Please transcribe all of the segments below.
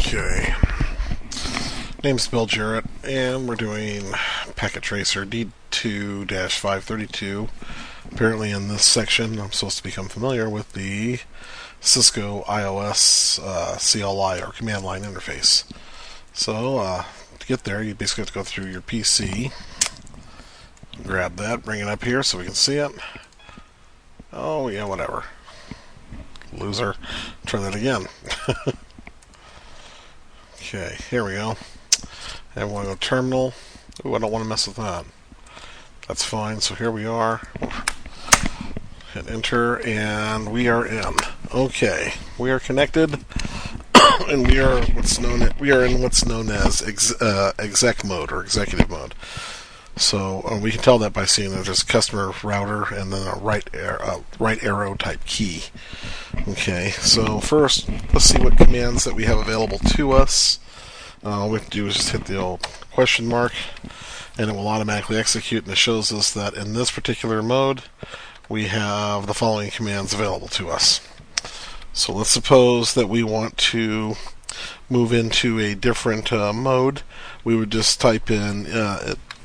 Okay, name's Bill Jarrett, and we're doing Packet Tracer D2-532. Apparently in this section I'm supposed to become familiar with the Cisco IOS CLI, or command line interface. So to get there, you basically have to go through your PC, grab that, bring it up here so we can see it. Oh yeah, whatever. Loser. Try that again. Okay, here we go. And we'll go terminal. Ooh, I don't want to mess with that. That's fine. So here we are. Hit enter, and we are in. Okay, we are connected, and we are in what's known as exec mode, or executive mode. So we can tell that by seeing that there's a customer router and then a right arrow type key. Okay, so first let's see what commands that we have available to us. All we have to do is just hit the old question mark, and it will automatically execute, and it shows us that in this particular mode we have the following commands available to us. So let's suppose that we want to move into a different mode. We would just type in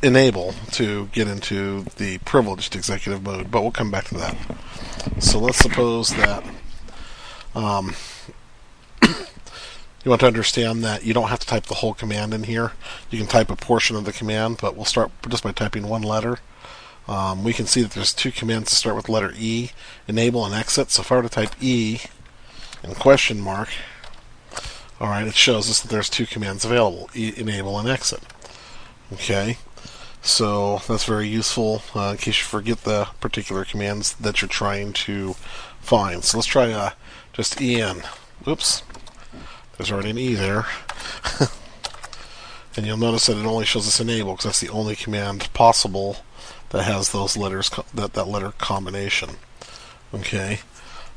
enable to get into the privileged executive mode, but we'll come back to that. So let's suppose that you want to understand that you don't have to type the whole command in here. You can type a portion of the command, but we'll start just by typing one letter. We can see that there's two commands to start with letter E, enable and exit. So if I were to type E and question mark, alright, it shows us that there's two commands available, enable and exit. Okay, so that's very useful in case you forget the particular commands that you're trying to find. So let's try just en. Oops, there's already an E there. And you'll notice that it only shows us enable because that's the only command possible that has those letters, that letter combination. Okay,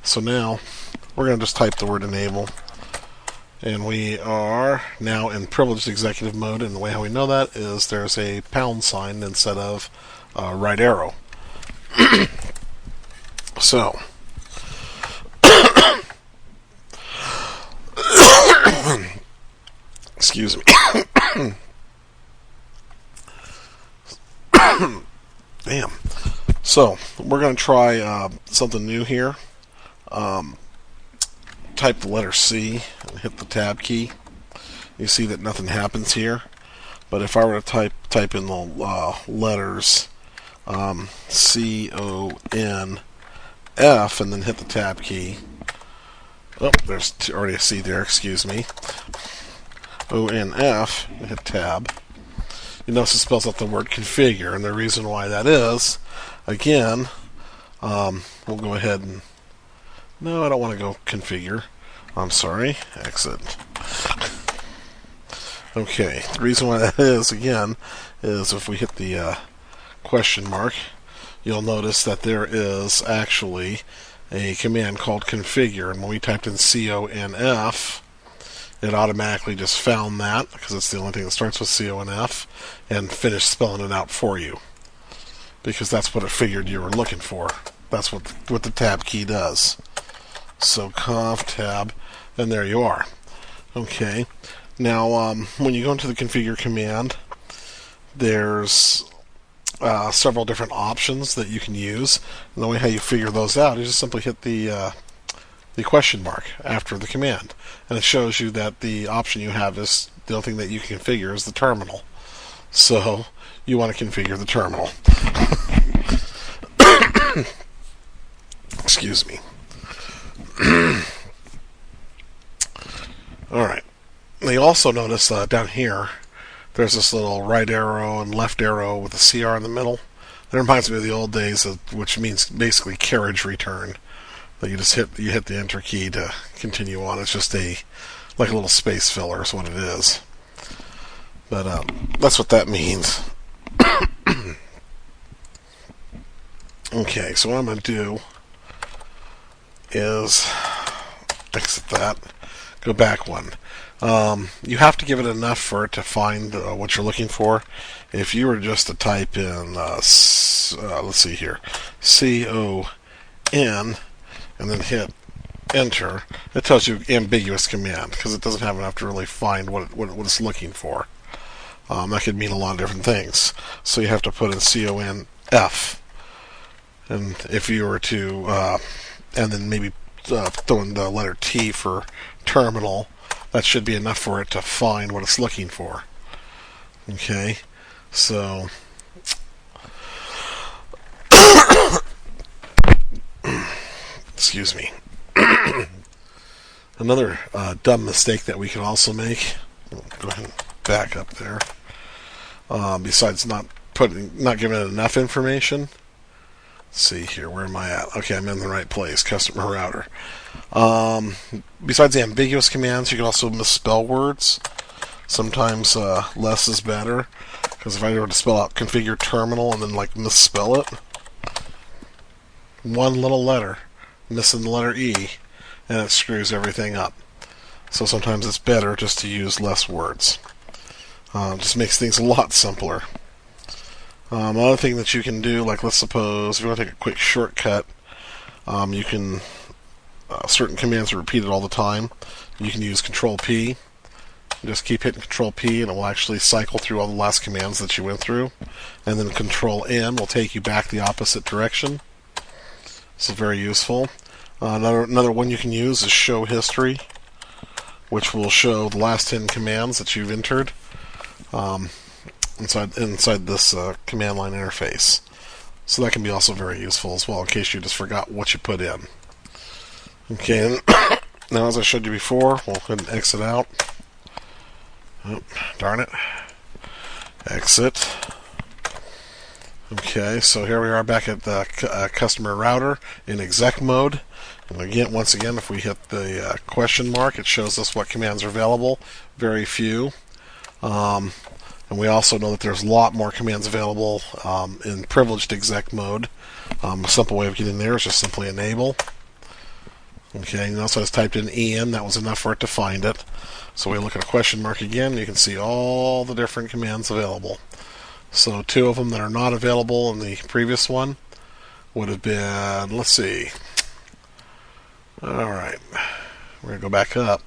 so now we're going to just type the word enable, and we are now in privileged executive mode. And the way how we know that is there's a pound sign instead of right arrow. So excuse me. Damn. So we're going to try something new here. Type the letter C and hit the tab key. You see that nothing happens here. But if I were to type in the letters C-O-N-F and then hit the tab key. Oh, there's already a C there, excuse me. O-N-F, and hit tab. You notice it spells out the word configure, and the reason why that is, again, we'll go ahead and... No, I don't want to go configure. I'm sorry. Exit. Okay, the reason why that is, again, is if we hit the question mark, you'll notice that there is actually a command called configure, and when we typed in C-O-N-F, it automatically just found that, because it's the only thing that starts with C-O-N-F, and finished spelling it out for you, because that's what it figured you were looking for. That's what the tab key does. So conf tab, and there you are. Okay, now when you go into the configure command, there's several different options that you can use, and the way how you figure those out is just simply hit the question mark after the command, and it shows you that the option you have is the only thing that you can configure is the terminal. So you want to configure the terminal. Excuse me. Alright. Now you also notice down here there's this little right arrow and left arrow with a CR in the middle. That reminds me of the old days, which means basically carriage return. That you just hit the enter key to continue on. It's just like a little space filler is what it is. But that's what that means. Okay, so what I'm going to do is exit that, go back one. You have to give it enough for it to find what you're looking for. If you were just to type in, let's see here, C-O-N, and then hit enter, it tells you ambiguous command because it doesn't have enough to really find what it's looking for. That could mean a lot of different things. So you have to put in CONF, and if you were to, and then maybe throw in the letter T for terminal, that should be enough for it to find what it's looking for. Okay, so excuse me. Another dumb mistake that we can also make. Go ahead and back up there. Besides not giving it enough information. Let's see here, where am I at? Okay, I'm in the right place. Customer router. Besides the ambiguous commands, you can also misspell words. Sometimes less is better, because if I were to spell out configure terminal and then misspell it, one little letter, missing the letter E, and it screws everything up. So sometimes it's better just to use less words. Just makes things a lot simpler. Another thing that you can do, let's suppose if you want to take a quick shortcut, you can certain commands are repeated all the time. You can use Control P. Just keep hitting Control P, and it will actually cycle through all the last commands that you went through. And then Control N will take you back the opposite direction. This is very useful. Another one you can use is Show History, which will show the last 10 commands that you've entered inside this command line interface. So that can be also very useful as well, in case you just forgot what you put in. Okay, and now as I showed you before, we'll go ahead and exit out. Oh, darn it. Exit. Okay, so here we are back at the customer router in exec mode. And again, once again, if we hit the question mark, it shows us what commands are available. Very few. And we also know that there's a lot more commands available in privileged exec mode. A simple way of getting there is just simply enable. Okay, and also I just typed in EN, that was enough for it to find it. So we look at a question mark again, you can see all the different commands available. So 2 of them that are not available in the previous one would have been, let's see. Alright, we're going to go back up.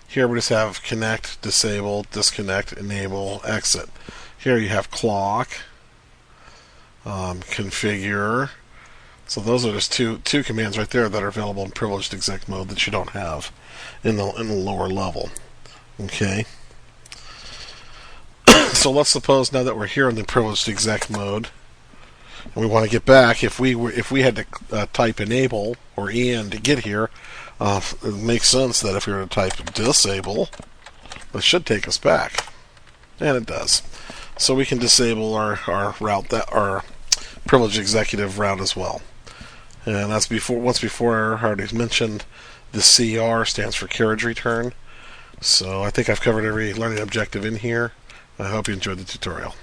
Here we just have connect, disable, disconnect, enable, exit. Here you have clock, configure. So those are just two commands right there that are available in privileged exec mode that you don't have in the lower level. Okay. So let's suppose now that we're here in the privileged exec mode, and we want to get back. If we had to type enable or en to get here, it makes sense that if we were to type disable, it should take us back, and it does. So we can disable our route, our privileged executive route as well. And that's once before I already mentioned the CR stands for carriage return. So I think I've covered every learning objective in here. I hope you enjoyed the tutorial.